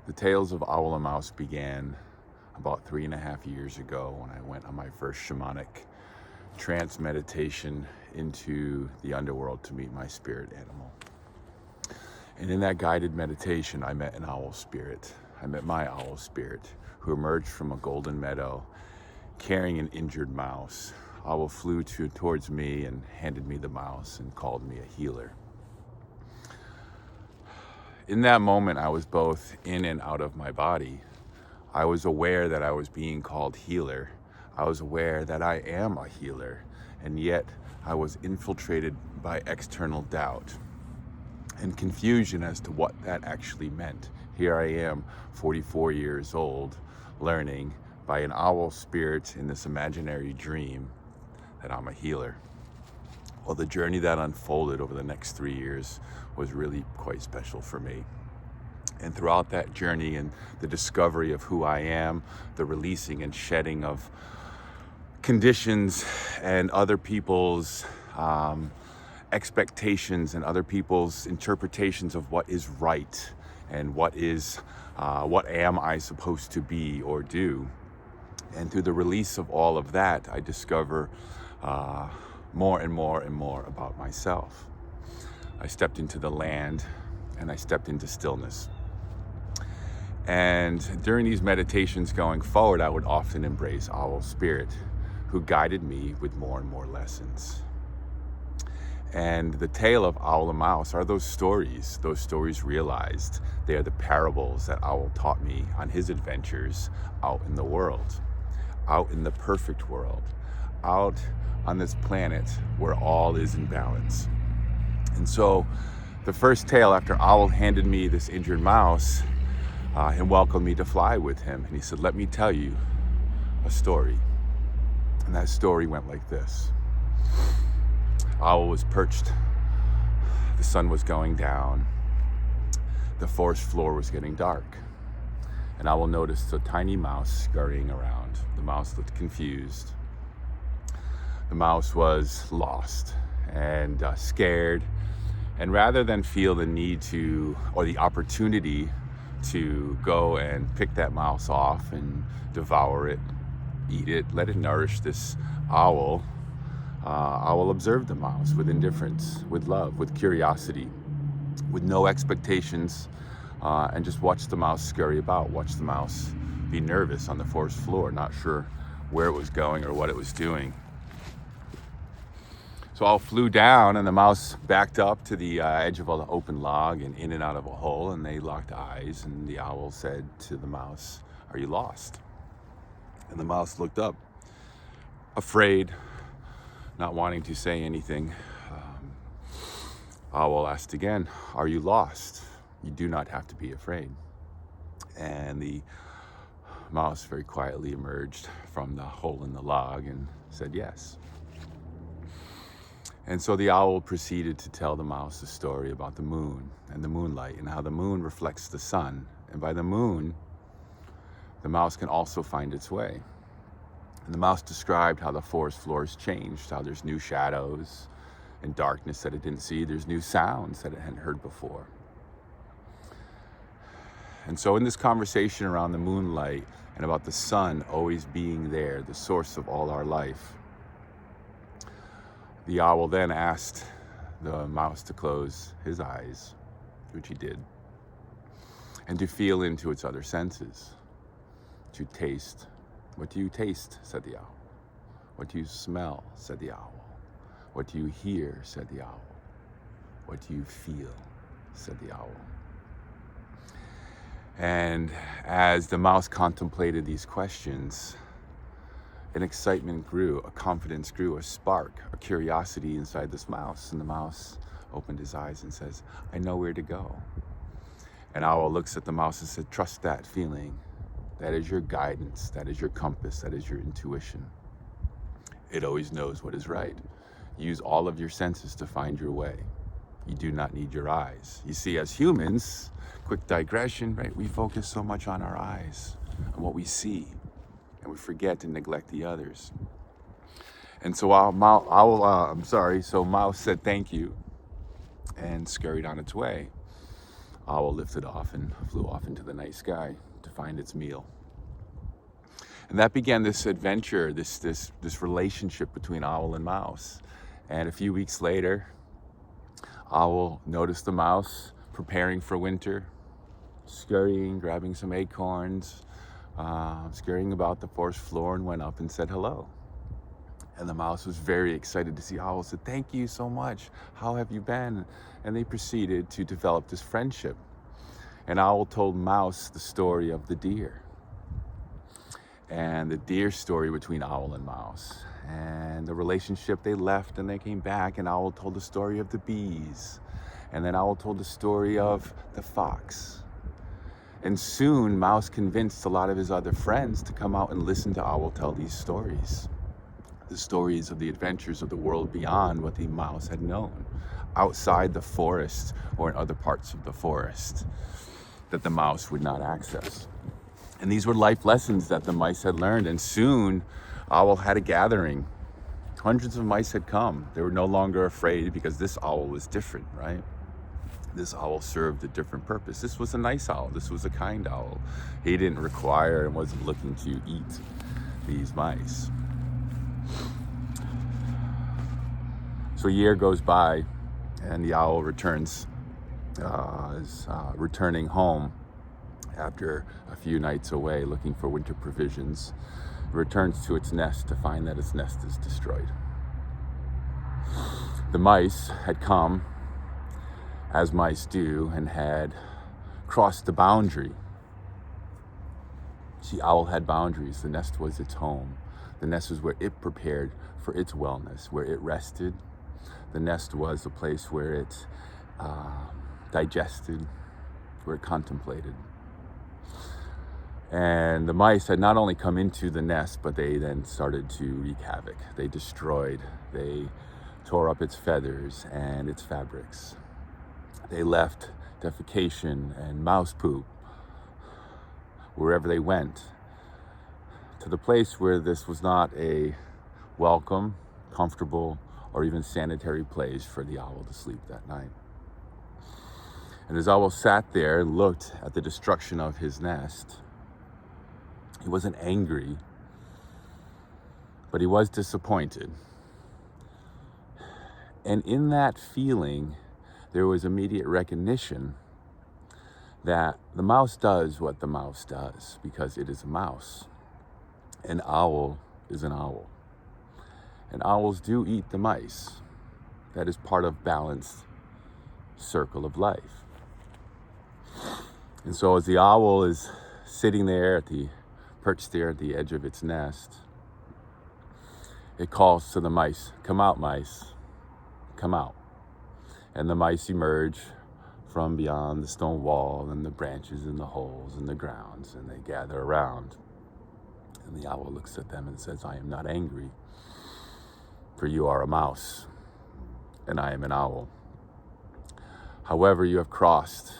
The tales of Owl and Mouse began about 3.5 years ago when I went on my first shamanic trance meditation into the underworld to meet my spirit animal. And in that guided meditation, I met an owl spirit. I met my owl spirit, who emerged from a golden meadow carrying an injured mouse. Owl flew towards me and handed me the mouse and called me a healer. In that moment, I was both in and out of my body. I was aware that I was being called healer. I was aware that I am a healer, and yet I was infiltrated by external doubt and confusion as to what that actually meant. Here I am, 44 years old, learning by an owl spirit in this imaginary dream that I'm a healer. Well, the journey that unfolded over the next 3 years was really quite special for me. And throughout that journey and the discovery of who I am, the releasing and shedding of conditions and other people's expectations and other people's interpretations of what is right and what am I supposed to be or do. And through the release of all of that, I discover more and more and more about myself. I stepped into the land and I stepped into stillness. And during these meditations going forward, I would often embrace Owl Spirit, who guided me with more and more lessons. And the tale of Owl and Mouse are those stories realized. They are the parables that Owl taught me on his adventures out in the world, out in the perfect world, out on this planet where all is in balance. And so the first tale, after Owl handed me this injured mouse and welcomed me to fly with him, and he said, "Let me tell you a story." And that story went like this. Owl was perched. The sun was going down. The forest floor was getting dark. And Owl noticed a tiny mouse scurrying around. The mouse looked confused. The mouse was lost and scared. And rather than feel the need to, or the opportunity to go and pick that mouse off and devour it, eat it, let it nourish this owl, Owl observed the mouse with indifference, with love, with curiosity, with no expectations, and just watched the mouse scurry about, watched the mouse be nervous on the forest floor, not sure where it was going or what it was doing. So Owl flew down, and the mouse backed up to the edge of an open log and in and out of a hole, and they locked eyes, and the owl said to the mouse, "Are you lost?" And the mouse looked up, afraid, not wanting to say anything. Owl asked again, "Are you lost? You do not have to be afraid." And the mouse very quietly emerged from the hole in the log and said yes. And so the owl proceeded to tell the mouse a story about the moon and the moonlight and how the moon reflects the sun. And by the moon, the mouse can also find its way. And the mouse described how the forest floor has changed, how there's new shadows and darkness that it didn't see. There's new sounds that it hadn't heard before. And so in this conversation around the moonlight and about the sun always being there, the source of all our life, the owl then asked the mouse to close his eyes, which he did, and to feel into its other senses, to taste. "What do you taste?" said the owl. "What do you smell?" said the owl. "What do you hear?" said the owl. "What do you feel?" said the owl. And as the mouse contemplated these questions, an excitement grew, a confidence grew, a spark, a curiosity inside this mouse. And the mouse opened his eyes and says, "I know where to go." And Owl looks at the mouse and said, "Trust that feeling. That is your guidance. That is your compass. That is your intuition. It always knows what is right. Use all of your senses to find your way. You do not need your eyes." You see, as humans, quick digression, right? We focus so much on our eyes, on what we see, and we forget and neglect the others. And so Mouse said thank you and scurried on its way. owl lifted off and flew off into the night sky to find its meal. And that began this adventure, this relationship between owl and mouse. And a few weeks later, owl noticed the mouse preparing for winter, scurrying, grabbing some acorns, scurrying about the forest floor, and went up and said hello. And the mouse was very excited to see owl, said, "Thank you so much. How have you been?" And they proceeded to develop this friendship. And owl told mouse the story of the deer, and the deer story between owl and mouse, and the relationship. They left and they came back, and owl told the story of the bees, and then owl told the story of the fox. And soon mouse convinced a lot of his other friends to come out and listen to owl tell these stories, the stories of the adventures of the world beyond what the mouse had known, outside the forest or in other parts of the forest that the mouse would not access. And these were life lessons that the mice had learned. And soon owl had a gathering. Hundreds of mice had come. They were no longer afraid because this owl was different, right? This owl served a different purpose. This was a nice owl. This was a kind owl. He didn't require and wasn't looking to eat these mice. So a year goes by, and the owl returns, is returning home after a few nights away looking for winter provisions. It returns to its nest to find that its nest is destroyed. The mice had come, as mice do, and had crossed the boundary. See, owl had boundaries. The nest was its home. The nest was where it prepared for its wellness, where it rested. The nest was a place where it digested, where it contemplated. And the mice had not only come into the nest, but they then started to wreak havoc. They destroyed, they tore up its feathers and its fabrics. They left defecation and mouse poop wherever they went, to the place where this was not a welcome, comfortable, or even sanitary place for the owl to sleep that night. And as owl sat there and looked at the destruction of his nest, he wasn't angry, but he was disappointed. And in that feeling, there was immediate recognition that the mouse does what the mouse does because it is a mouse. An owl is an owl. And owls do eat the mice. That is part of balanced circle of life. And so as the owl is sitting there perched there at the edge of its nest, it calls to the mice, "Come out, mice, come out." And the mice emerge from beyond the stone wall and the branches and the holes and the grounds, and they gather around. And the owl looks at them and says, "I am not angry, for you are a mouse, and I am an owl. However, you have crossed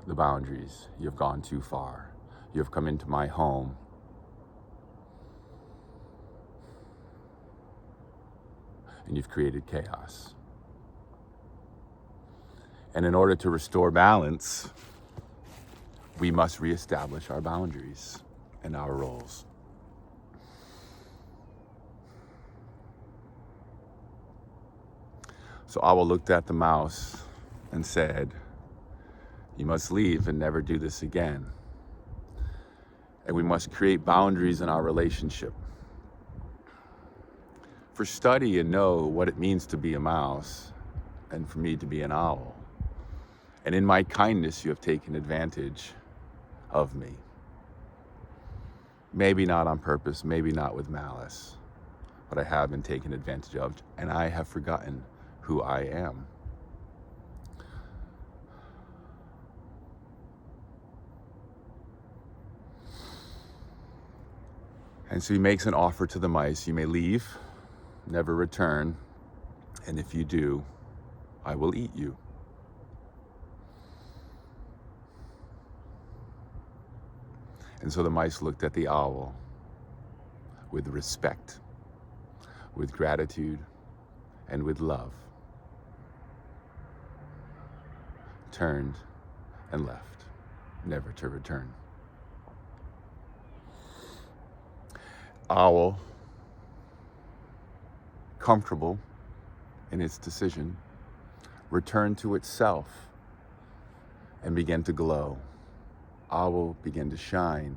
the boundaries. You have gone too far. You have come into my home. And you've created chaos. And in order to restore balance, we must reestablish our boundaries and our roles." So owl looked at the mouse and said, "You must leave and never do this again. And we must create boundaries in our relationship. For study and know what it means to be a mouse and for me to be an owl. And in my kindness, you have taken advantage of me. Maybe not on purpose, maybe not with malice, but I have been taken advantage of, and I have forgotten who I am. And so he makes an offer to the mice. You may leave, never return, and if you do, I will eat you. And so the mice looked at the owl with respect, with gratitude, and with love, turned and left, never to return. Owl, comfortable in its decision, returned to itself and began to glow. Owl began to shine.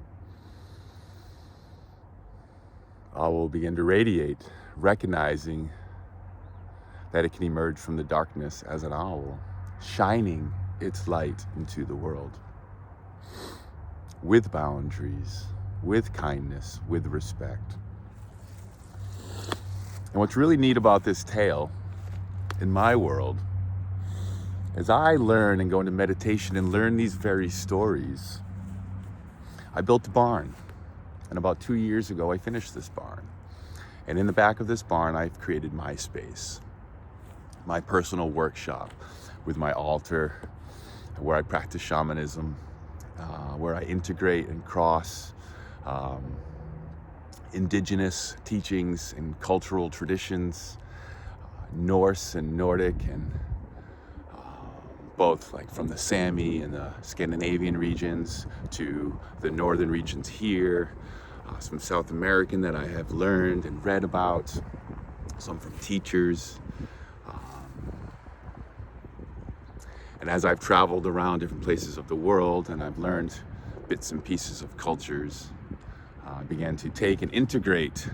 Owl began to radiate, recognizing that it can emerge from the darkness as an owl, shining its light into the world with boundaries, with kindness, with respect. And what's really neat about this tale in my world is I learn and go into meditation and learn these very stories. I built a barn, and about 2 years ago I finished this barn. And in the back of this barn I've created my space, my personal workshop with my altar, where I practice shamanism, where I integrate and cross indigenous teachings and cultural traditions, Norse and Nordic, and both like from the Sami and the Scandinavian regions to the northern regions here, some South American that I have learned and read about, some from teachers. And as I've traveled around different places of the world and I've learned bits and pieces of cultures, I began to take and integrate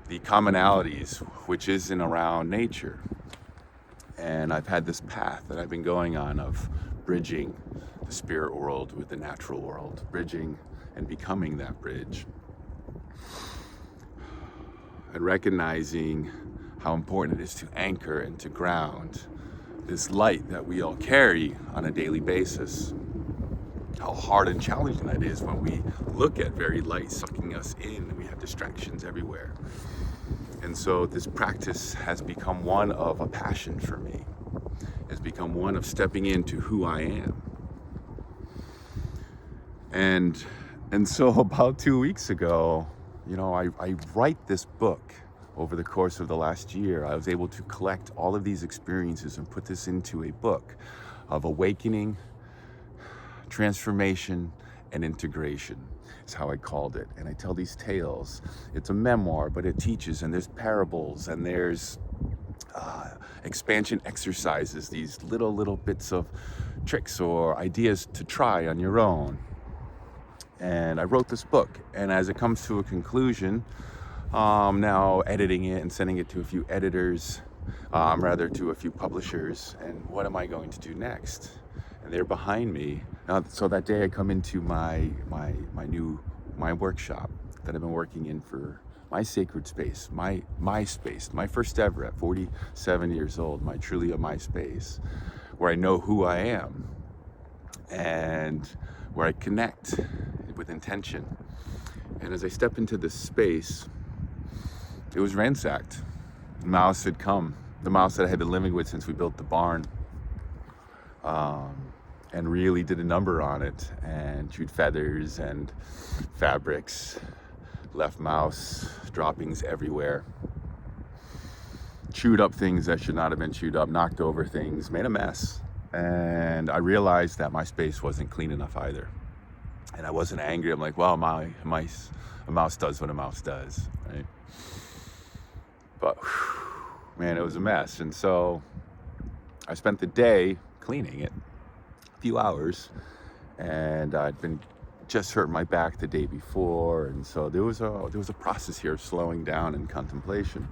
the commonalities which is in around nature. And I've had this path that I've been going on of bridging the spirit world with the natural world, bridging and becoming that bridge. And recognizing how important it is to anchor and to ground this light that we all carry on a daily basis. How hard and challenging that is when we look at very light sucking us in and we have distractions everywhere. And so this practice has become one of a passion for me. Has become one of stepping into who I am. And so about 2 weeks ago, I write this book. Over the course of the last year, I was able to collect all of these experiences and put this into a book of awakening, transformation, and integration is how I called it. And I tell these tales. It's a memoir, but it teaches, and there's parables, and there's expansion exercises, these little bits of tricks or ideas to try on your own. And I wrote this book, and as it comes to a conclusion, now editing it and sending it to a few editors, to a few publishers, and what am I going to do next? And they're behind me. So that day I come into my workshop that I've been working in for my sacred space, my space, my first ever at 47 years old, my space, where I know who I am and where I connect with intention. And as I step into this space, it was ransacked. The mouse had come, the mouse that I had been living with since we built the barn, and really did a number on it and chewed feathers and fabrics, left mouse droppings everywhere, chewed up things that should not have been chewed up, knocked over things, made a mess. And I realized that my space wasn't clean enough either. And I wasn't angry. I'm like, well, a mouse does what a mouse does, right? But man, it was a mess. And so I spent the day cleaning it, a few hours, and I'd been just hurt my back the day before, and so there was a process here of slowing down and contemplation.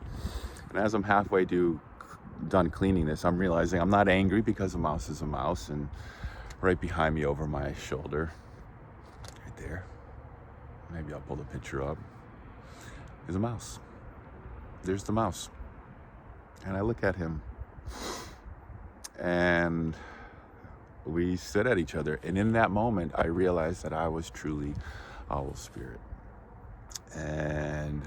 And as I'm halfway done cleaning this, I'm realizing I'm not angry because a mouse is a mouse. And right behind me over my shoulder, right there, maybe I'll pull the picture up, is a mouse. There's the mouse. And I look at him, and we stood at each other. And in that moment, I realized that I was truly owl spirit. And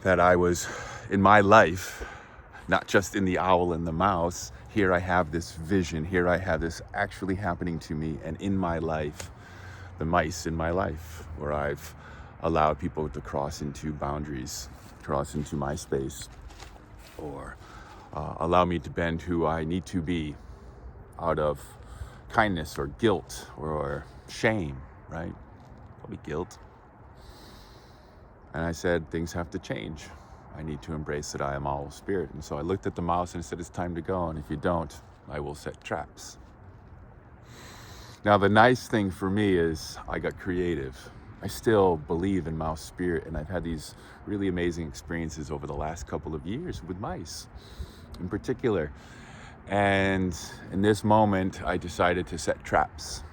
that I was, in my life, not just in the owl and the mouse, here I have this vision, here I have this actually happening to me, and in my life, the mice in my life, where I've allowed people to cross into boundaries, cross into my space, or allow me to bend who I need to be out of kindness or guilt or shame, right? Probably guilt. And I said, things have to change. I need to embrace that I am owl spirit. And so I looked at the mouse and said, it's time to go. And if you don't, I will set traps. Now, the nice thing for me is I got creative. I still believe in mouse spirit, and I've had these really amazing experiences over the last couple of years with mice in particular. And in this moment, I decided to set traps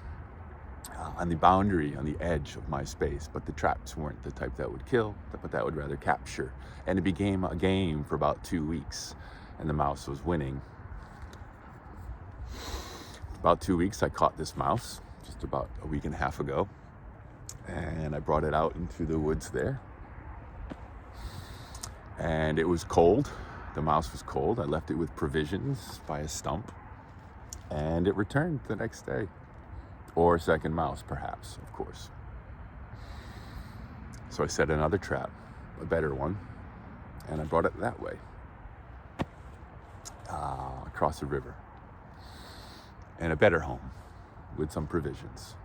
on the boundary, on the edge of my space. But the traps weren't the type that would kill, but that would rather capture. And it became a game for about 2 weeks, and the mouse was winning. About 2 weeks, I caught this mouse just about a week and a half ago, and I brought it out into the woods there. And it was cold. The mouse was cold. I left it with provisions by a stump, and it returned the next day. Or a second mouse, perhaps, of course. So I set another trap, a better one, and I brought it that way, across the river, and a better home with some provisions.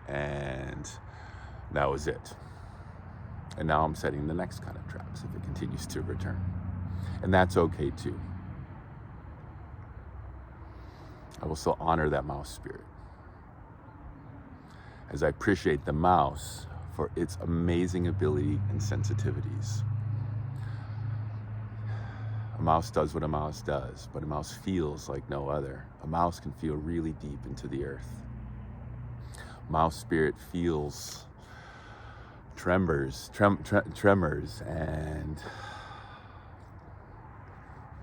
And that was it. And now I'm setting the next kind of traps if it continues to return. And that's okay too. I will still honor that mouse spirit, as I appreciate the mouse for its amazing ability and sensitivities. A mouse does what a mouse does, but a mouse feels like no other. A mouse can feel really deep into the earth. Mouse spirit feels tremors and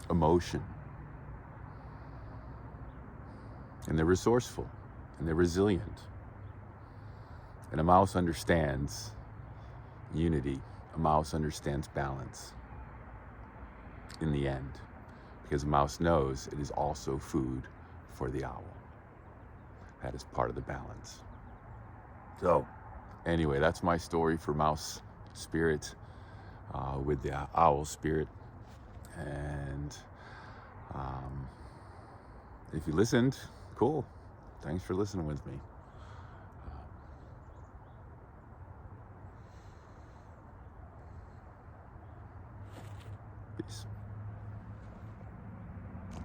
emotion. And they're resourceful and they're resilient. And a mouse understands unity. A mouse understands balance in the end, because a mouse knows it is also food for the owl. That is part of the balance. So anyway, that's my story for mouse spirit with the owl spirit. And if you listened, cool. Thanks for listening with me.